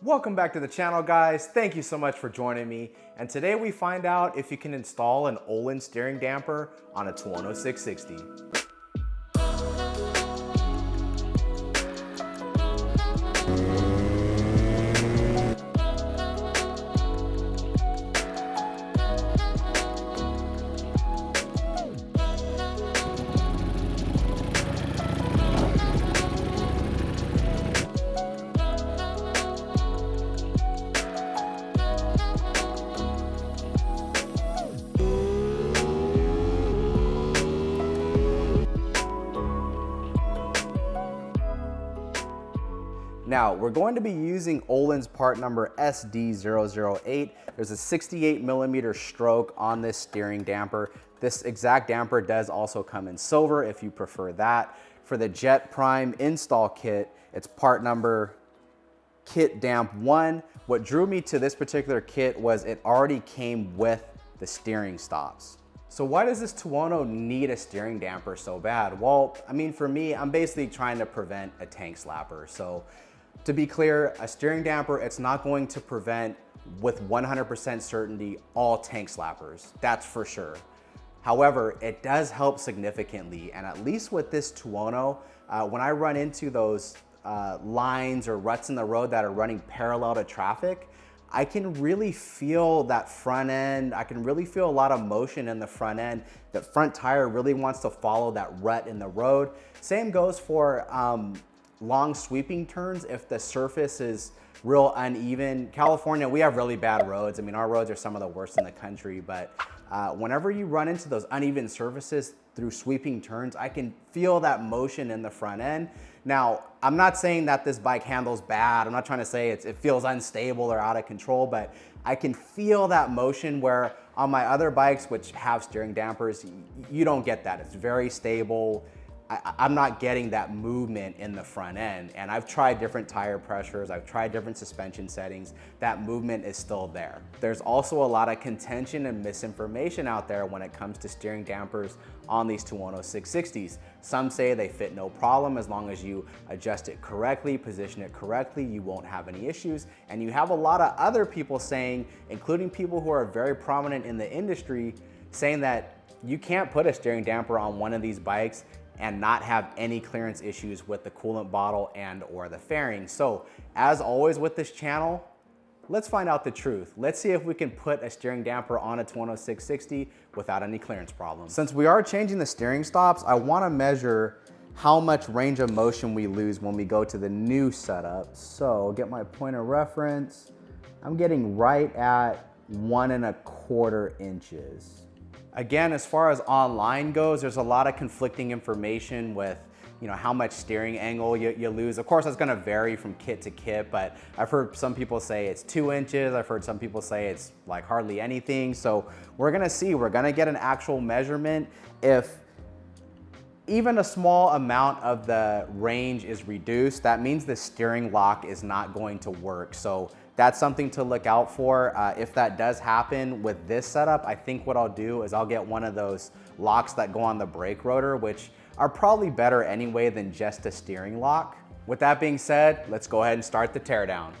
Welcome back to the channel, guys. Thank you so much for joining me. And today we find out if you can install an Ohlins steering damper on a Tuono 660. Now, we're going to be using Ohlins part number SD008. There's a 68 millimeter stroke on this steering damper. This exact damper does also come in silver if you prefer that. For the JetPrime install kit, it's part number kit damp 1. What drew me to this particular kit was it already came with the steering stops. So why does this Tuono need a steering damper so bad? Well, I mean, for me, I'm basically trying to prevent a tank slapper. So to be clear, a steering damper, it's not going to prevent with 100% certainty all tank slappers, that's for sure. However, it does help significantly, and at least with this Tuono, when I run into those lines or ruts in the road that are running parallel to traffic, I can really feel that front end. I can really feel a lot of motion in the front end. The front tire really wants to follow that rut in the road. Same goes for long sweeping turns. If the surface is real uneven, California, we have really bad roads. I mean, our roads are some of the worst in the country, but whenever you run into those uneven surfaces through sweeping turns, I can feel that motion in the front end. Now, I'm not saying that this bike handles bad. I'm not trying to say it feels unstable or out of control, but I can feel that motion where on my other bikes, which have steering dampers, you don't get that. It's very stable. I'm not getting that movement in the front end. And I've tried different tire pressures, I've tried different suspension settings, that movement is still there. There's also a lot of contention and misinformation out there when it comes to steering dampers on these Tuono 660s. Some say they fit no problem as long as you adjust it correctly, position it correctly, you won't have any issues. And you have a lot of other people saying, including people who are very prominent in the industry, saying that you can't put a steering damper on one of these bikes and not have any clearance issues with the coolant bottle and or the fairing. So as always with this channel, let's find out the truth. Let's see if we can put a steering damper on a Tuono 660 without any clearance problems. Since we are changing the steering stops, I wanna measure how much range of motion we lose when we go to the new setup. So get my point of reference. I'm getting right at 1¼ inches. Again, as far as online goes, there's a lot of conflicting information with how much steering angle you lose. Of course, that's gonna vary from kit to kit, but I've heard some people say it's 2 inches. I've heard some people say it's like hardly anything. So we're gonna see, we're gonna get an actual measurement. If even a small amount of the range is reduced, that means the steering lock is not going to work. So that's something to look out for. If that does happen with this setup, I think what I'll do is I'll get one of those locks that go on the brake rotor, which are probably better anyway than just a steering lock. With that being said, let's go ahead and start the teardown.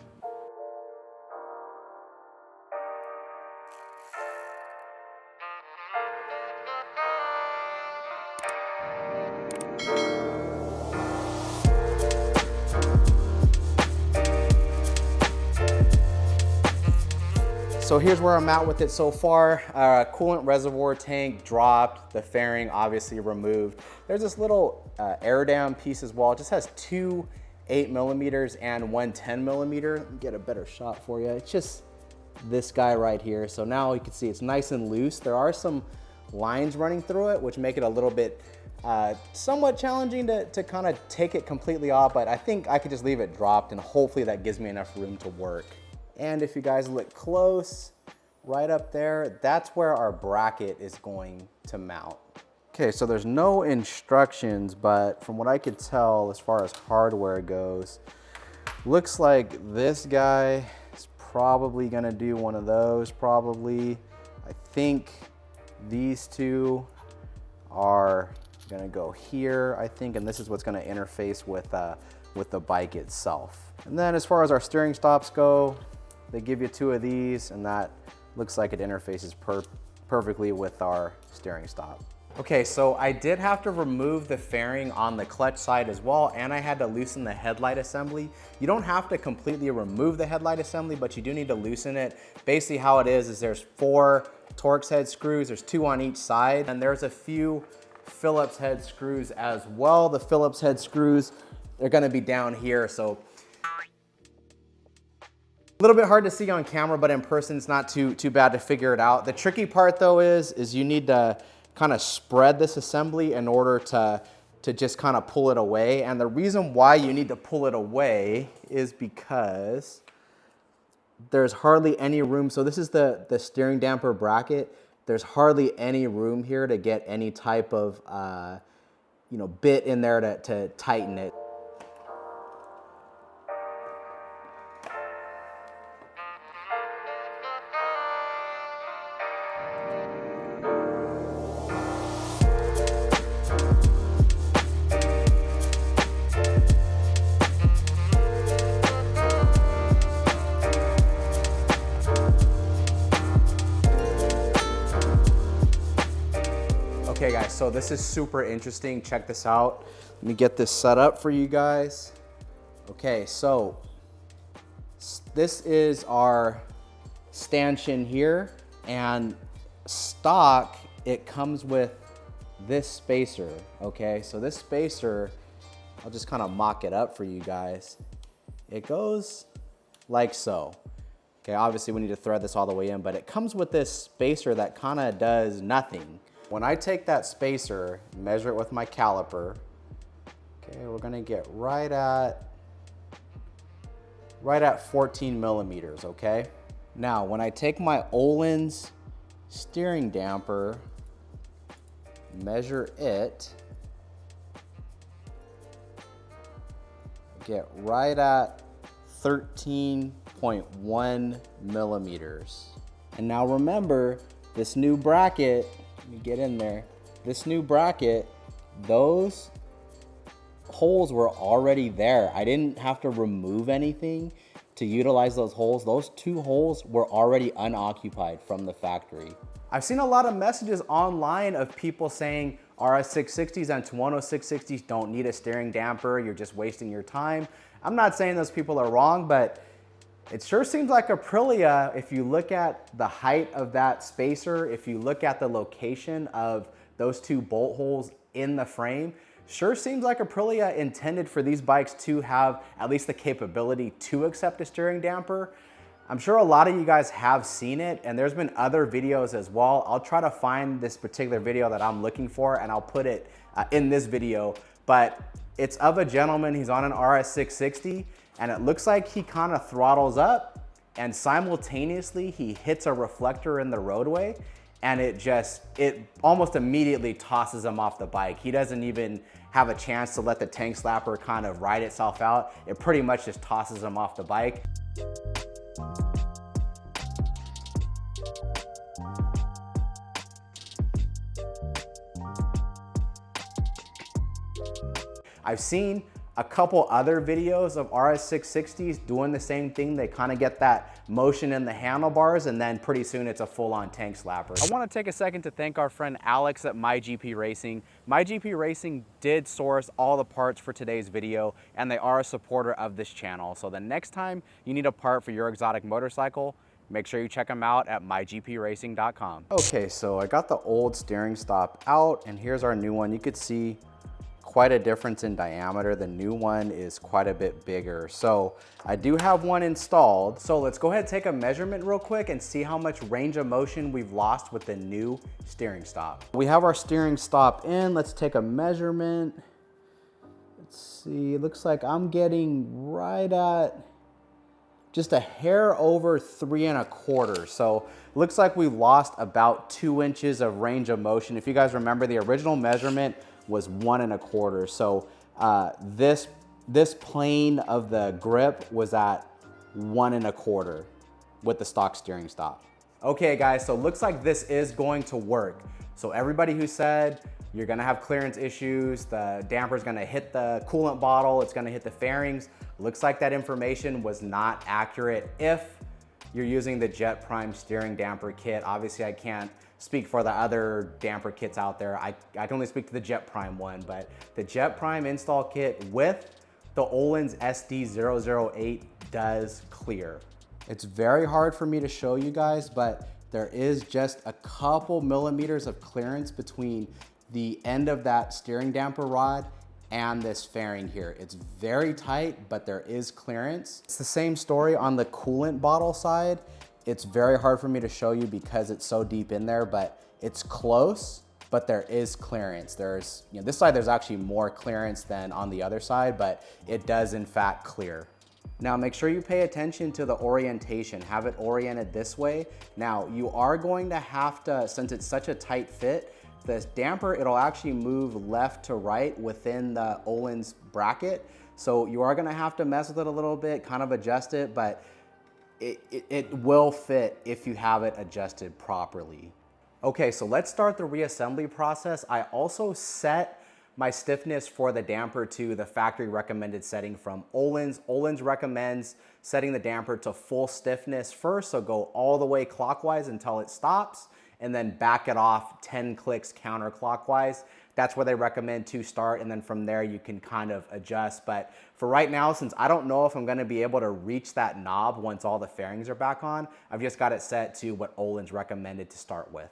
So here's where I'm at with it so far. Coolant reservoir tank dropped, the fairing obviously removed. There's this little air dam piece as well. It just has 2 8 millimeters and 1 10 millimeter. Let me get a better shot for you. It's just this guy right here. So now you can see it's nice and loose. There are some lines running through it, which make it a little bit somewhat challenging to kind of take it completely off, but I think I could just leave it dropped and hopefully that gives me enough room to work. And if you guys look close, right up there, that's where our bracket is going to mount. Okay, so there's no instructions, but from what I could tell as far as hardware goes, looks like this guy is probably gonna do one of those, probably. I think these two are gonna go here, I think, and this is what's gonna interface with with the bike itself. And then as far as our steering stops go, they give you 2 of these, and that looks like it interfaces perfectly with our steering stop. Okay, so I did have to remove the fairing on the clutch side as well, and I had to loosen the headlight assembly. You don't have to completely remove the headlight assembly, but you do need to loosen it. Basically how it is there's 4 Torx head screws, there's 2 on each side, and there's a few Phillips head screws as well. The Phillips head screws, they're gonna be down here, so a little bit hard to see on camera, but in person it's not too bad to figure it out. The tricky part though is you need to kind of spread this assembly in order to just kind of pull it away. And the reason why you need to pull it away is because there's hardly any room. So this is the steering damper bracket. There's hardly any room here to get any type of bit in there to tighten it. Okay guys, so this is super interesting. Check this out. Let me get this set up for you guys. Okay, so this is our stanchion here, and stock, it comes with this spacer, okay? So this spacer, I'll just kind of mock it up for you guys. It goes like so. Okay, obviously we need to thread this all the way in, but it comes with this spacer that kind of does nothing. When I take that spacer, measure it with my caliper, okay, we're gonna get right at 14 millimeters, okay? Now, when I take my Ohlins steering damper, measure it, get right at 13.1 millimeters. And now remember, this new bracket, let me get in there. This new bracket, those holes were already there. I didn't have to remove anything to utilize those holes. Those 2 holes were already unoccupied from the factory. I've seen a lot of messages online of people saying RS 660s and Tuono 660s don't need a steering damper, you're just wasting your time. I'm not saying those people are wrong, but it sure seems like Aprilia, if you look at the height of that spacer, if you look at the location of those 2 bolt holes in the frame, sure seems like Aprilia intended for these bikes to have at least the capability to accept a steering damper. I'm sure a lot of you guys have seen it, and there's been other videos as well. I'll try to find this particular video that I'm looking for, and I'll put it in this video, but it's of a gentleman, he's on an RS 660, and it looks like he kind of throttles up and simultaneously he hits a reflector in the roadway, and it almost immediately tosses him off the bike. He doesn't even have a chance to let the tank slapper kind of ride itself out. It pretty much just tosses him off the bike. I've seen a couple other videos of RS 660s doing the same thing. They kind of get that motion in the handlebars, and then pretty soon it's a full-on tank slapper. I want to take a second to thank our friend Alex at MyGP Racing. MyGP Racing did source all the parts for today's video, and they are a supporter of this channel. So the next time you need a part for your exotic motorcycle, make sure you check them out at mygpracing.com. Okay, so I got the old steering stop out, and here's our new one. You could see quite a difference in diameter. The new one is quite a bit bigger. So I do have one installed. So let's go ahead and take a measurement real quick and see how much range of motion we've lost with the new steering stop. We have our steering stop in. Let's take a measurement. Let's see, it looks like I'm getting right at just a hair over 3 1/4. So looks like we lost about 2 inches of range of motion. If you guys remember, the original measurement was 1 1/4. So this plane of the grip was at 1 1/4 with the stock steering stop. Okay guys, so looks like this is going to work. So everybody who said you're gonna have clearance issues, the damper's gonna hit the coolant bottle, it's gonna hit the fairings, looks like that information was not accurate if you're using the JetPrime steering damper kit. Obviously I can't speak for the other damper kits out there. I can only speak to the JetPrime one, but the JetPrime install kit with the Ohlins SD008 does clear. It's very hard for me to show you guys, but there is just a couple millimeters of clearance between the end of that steering damper rod and this fairing here. It's very tight, but there is clearance. It's the same story on the coolant bottle side. It's very hard for me to show you because it's so deep in there, but it's close, but there is clearance. There's, this side there's actually more clearance than on the other side, but it does in fact clear. Now make sure you pay attention to the orientation, have it oriented this way. Now you are going to have to, since it's such a tight fit, this damper, it'll actually move left to right within the Ohlins bracket. So you are gonna have to mess with it a little bit, kind of adjust it, but it will fit if you have it adjusted properly. Okay, so let's start the reassembly process. I also set my stiffness for the damper to the factory recommended setting from Ohlins. Ohlins recommends setting the damper to full stiffness first, so go all the way clockwise until it stops, and then back it off 10 clicks counterclockwise. That's where they recommend to start, and then from there you can kind of adjust. But for right now, since I don't know if I'm gonna be able to reach that knob once all the fairings are back on, I've just got it set to what Ohlins recommended to start with.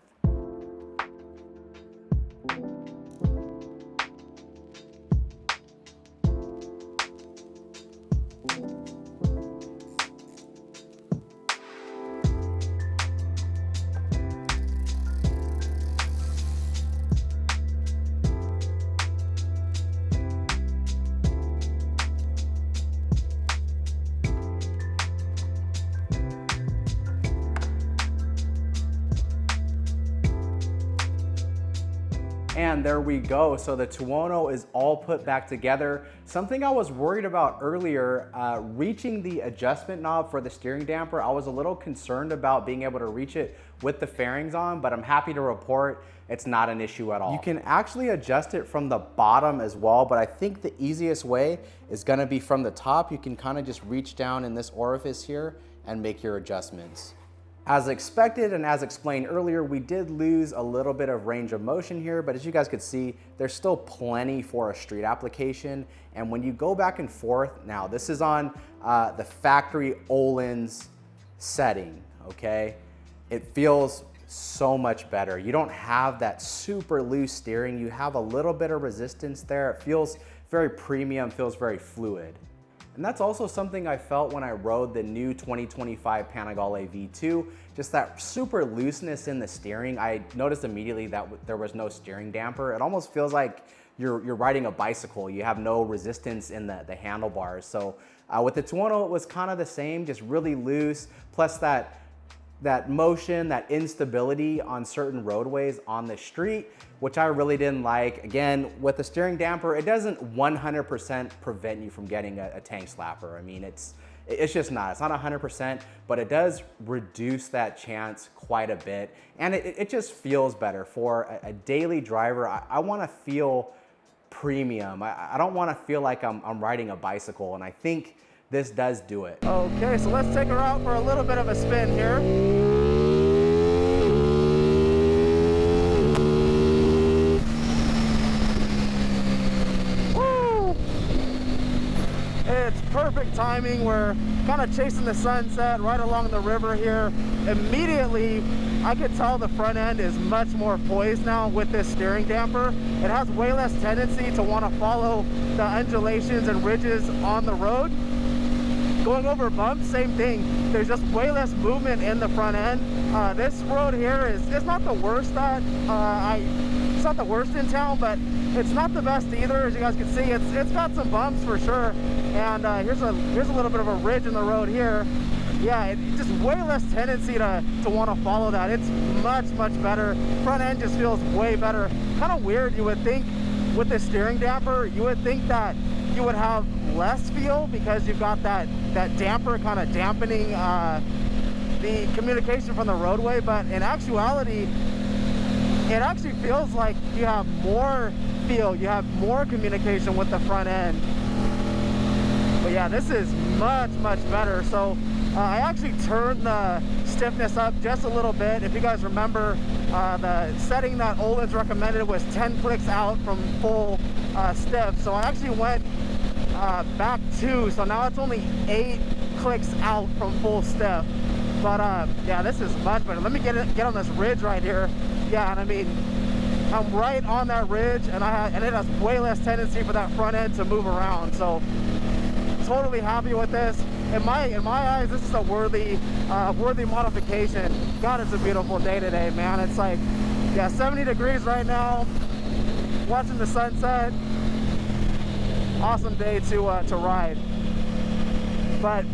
And there we go. So the Tuono is all put back together. Something I was worried about earlier, reaching the adjustment knob for the steering damper, I was a little concerned about being able to reach it with the fairings on, but I'm happy to report it's not an issue at all. You can actually adjust it from the bottom as well, but I think the easiest way is gonna be from the top. You can kind of just reach down in this orifice here and make your adjustments. As expected and as explained earlier, we did lose a little bit of range of motion here, but as you guys could see, there's still plenty for a street application. And when you go back and forth, now this is on the factory Ohlins setting, okay? It feels so much better. You don't have that super loose steering. You have a little bit of resistance there. It feels very premium, feels very fluid. And that's also something I felt when I rode the new 2025 Panigale V2, just that super looseness in the steering. I noticed immediately that there was no steering damper. It almost feels like you're riding a bicycle. You have no resistance in the handlebars. So with the Tuono, it was kind of the same, just really loose, plus that motion, that instability on certain roadways on the street, which I really didn't like. Again, with the steering damper, it doesn't 100% prevent you from getting a tank slapper. I mean, it's just not. It's not 100%, but it does reduce that chance quite a bit. And it just feels better. For a daily driver, I wanna feel premium. I don't wanna feel like I'm riding a bicycle, and I think this does do it. Okay, so let's take her out for a little bit of a spin here. Woo! It's perfect timing. We're kind of chasing the sunset right along the river here. Immediately, I could tell the front end is much more poised now with this steering damper. It has way less tendency to want to follow the undulations and ridges on the road. Going over bumps, same thing. There's just way less movement in the front end. This road here it's not the worst it's not the worst in town, but it's not the best either. As you guys can see, it's got some bumps for sure. And here's a little bit of a ridge in the road here. Yeah, just way less tendency to want to follow that. It's much better. Front end just feels way better. Kind of weird. You would think with the steering damper, you would think that you would have less feel because you've got that damper kind of dampening the communication from the roadway, but in actuality it actually feels like you have more feel, you have more communication with the front end. But yeah, this is much better. So I actually turned the stiffness up just a little bit. If you guys remember, the setting that Ohlins recommended was 10 clicks out from full stiff. So I actually went back 2, so now it's only 8 clicks out from full stiff. But yeah, this is much better. Let me get on this ridge right here. Yeah, and I mean, I'm right on that ridge, and it has way less tendency for that front end to move around. So totally happy with this. In my eyes, this is a worthy modification. God, it's a beautiful day today, man. It's like, yeah, 70 degrees right now. Watching the sunset. Awesome day to ride. But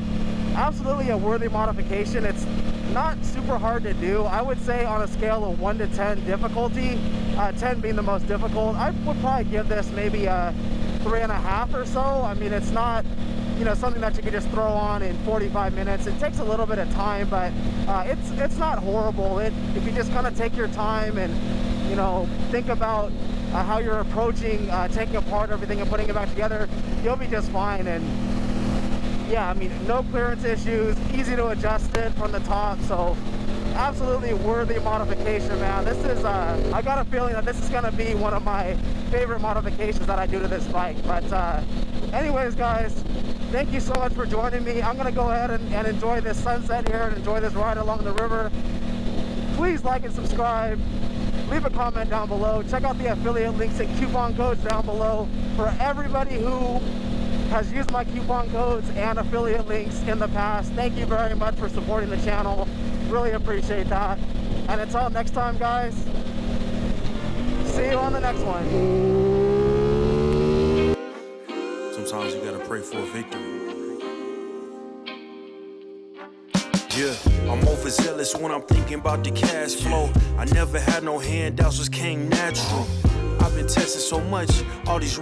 absolutely a worthy modification. It's not super hard to do. I would say on a scale of 1 to 10 difficulty, 10 being the most difficult, I would probably give this maybe a 3.5 or so. I mean, it's not, you know, something that you can just throw on in 45 minutes. It takes a little bit of time, but it's not horrible. If you just kind of take your time and, you know, think about how you're approaching taking apart everything and putting it back together, you'll be just fine. And yeah, I mean, no clearance issues, easy to adjust it from the top. So absolutely worthy modification, man. This is I got a feeling that this is going to be one of my favorite modifications that I do to this bike. But anyways, guys, thank you so much for joining me. I'm going to go ahead and enjoy this sunset here and enjoy this ride along the river. Please like and subscribe. Leave a comment down below. Check out the affiliate links and coupon codes down below for everybody who has used my coupon codes and affiliate links in the past. Thank you very much for supporting the channel. Really appreciate that. And until next time, guys, see you on the next one. Sometimes you gotta pray for a victory. Yeah, I'm overzealous when I'm thinking about the cash flow. I never had no handouts, just came natural. I've been tested so much, all these